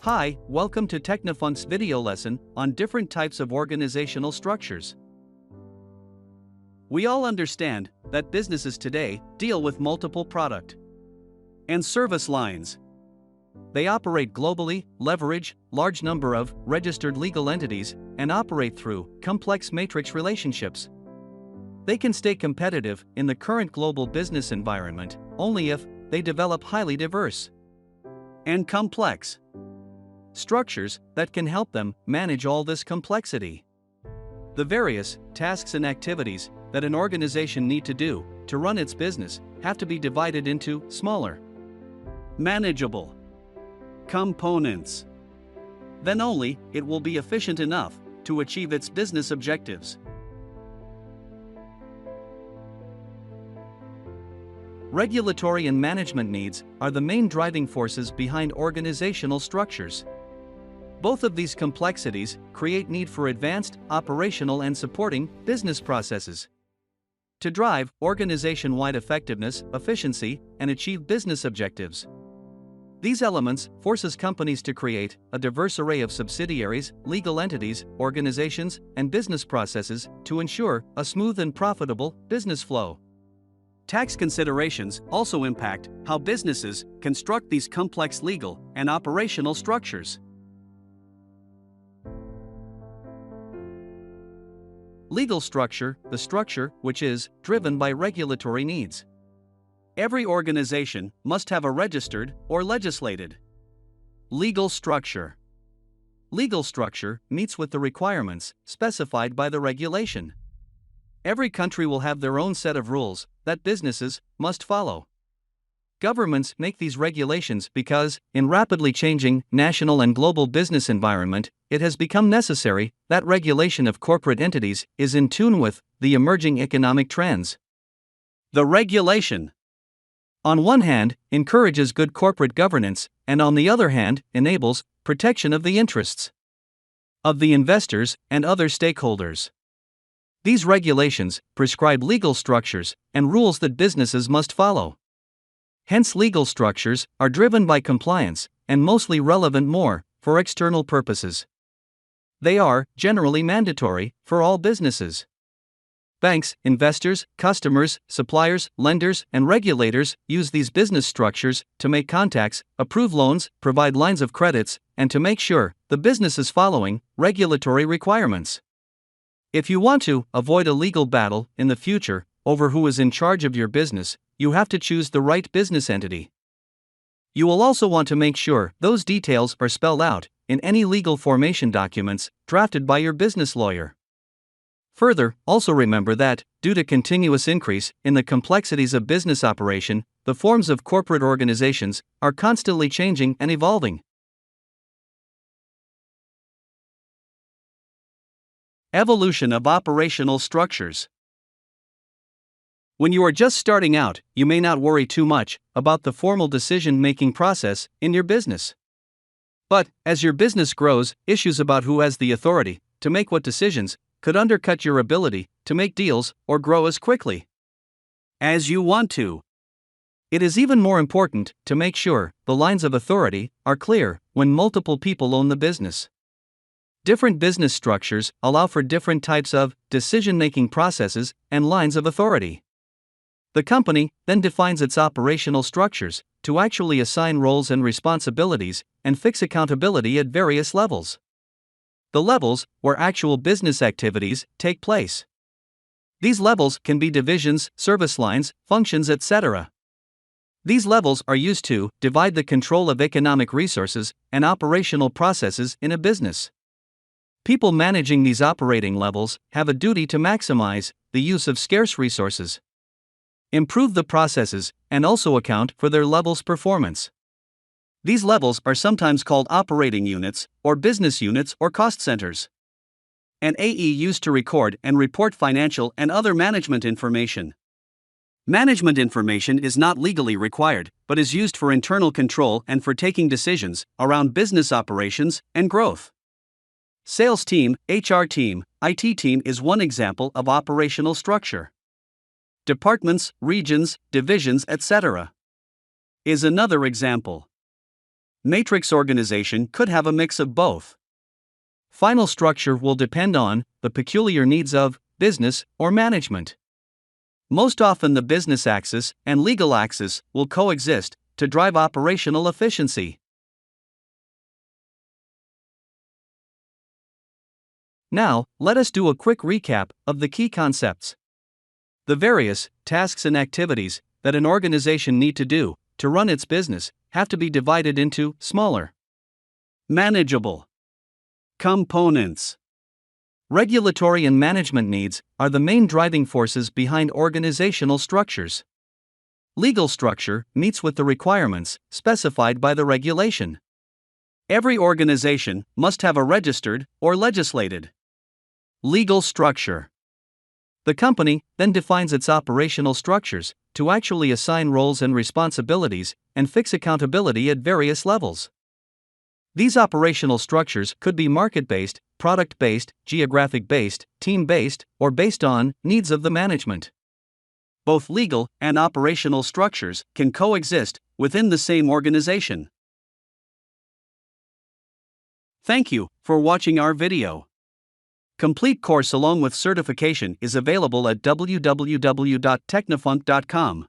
Hi, welcome to Technofunk's video lesson on different types of organizational structures. We all understand that businesses today deal with multiple product and service lines. They operate globally, leverage large number of registered legal entities, and operate through complex matrix relationships. They can stay competitive in the current global business environment only if they develop highly diverse and complex structures that can help them manage all this complexity. The various tasks and activities that an organization need to do to run its business have to be divided into smaller, manageable components. Then only it will be efficient enough to achieve its business objectives. Regulatory and management needs are the main driving forces behind organizational structures. Both of these complexities create need for advanced, operational and supporting business processes to drive organization-wide effectiveness, efficiency, and achieve business objectives. These elements forces companies to create a diverse array of subsidiaries, legal entities, organizations, and business processes to ensure a smooth and profitable business flow. Tax considerations also impact how businesses construct these complex legal and operational structures. Legal structure, the structure which is driven by regulatory needs. Every organization must have a registered or legislated legal structure. Legal structure meets with the requirements specified by the regulation. Every country will have their own set of rules that businesses must follow. Governments make these regulations because, in rapidly changing national and global business environment, it has become necessary that regulation of corporate entities is in tune with the emerging economic trends. The regulation, on one hand, encourages good corporate governance, and on the other hand, enables protection of the interests of the investors and other stakeholders. These regulations prescribe legal structures and rules that businesses must follow. Hence, legal structures are driven by compliance and mostly relevant more for external purposes. They are generally mandatory for all businesses. Banks, investors, customers, suppliers, lenders, and regulators use these business structures to make contacts, approve loans, provide lines of credits, and to make sure the business is following regulatory requirements. If you want to avoid a legal battle in the future over who is in charge of your business, you have to choose the right business entity. You will also want to make sure those details are spelled out in any legal formation documents drafted by your business lawyer. Further, also remember that, due to continuous increase in the complexities of business operation, the forms of corporate organizations are constantly changing and evolving. Evolution of operational structures. When you are just starting out, you may not worry too much about the formal decision-making process in your business. But, as your business grows, issues about who has the authority to make what decisions could undercut your ability to make deals or grow as quickly as you want to. It is even more important to make sure the lines of authority are clear when multiple people own the business. Different business structures allow for different types of decision-making processes and lines of authority. The company then defines its operational structures to actually assign roles and responsibilities and fix accountability at various levels. The levels where actual business activities take place. These levels can be divisions, service lines, functions, etc. These levels are used to divide the control of economic resources and operational processes in a business. People managing these operating levels have a duty to maximize the use of scarce resources, improve the processes, and also account for their level's performance. These levels are sometimes called operating units, or business units or cost centers. An AE used to record and report financial and other management information. Management information is not legally required, but is used for internal control and for taking decisions around business operations and growth. Sales team, HR team, IT team is one example of operational structure. Departments, regions, divisions, etc. is another example. Matrix organization could have a mix of both. Final structure will depend on the peculiar needs of business or management. Most often, the business axis and legal axis will coexist to drive operational efficiency. Now, let us do a quick recap of the key concepts. The various tasks and activities that an organization need to do to run its business have to be divided into smaller, manageable components. Regulatory and management needs are the main driving forces behind organizational structures. Legal structure meets with the requirements specified by the regulation. Every organization must have a registered or legislated legal structure. The company then defines its operational structures to actually assign roles and responsibilities and fix accountability at various levels. These operational structures could be market-based, product-based, geographic-based, team-based, or based on needs of the management. Both legal and operational structures can coexist within the same organization. Thank you for watching our video. Complete course along with certification is available at www.technofunk.com.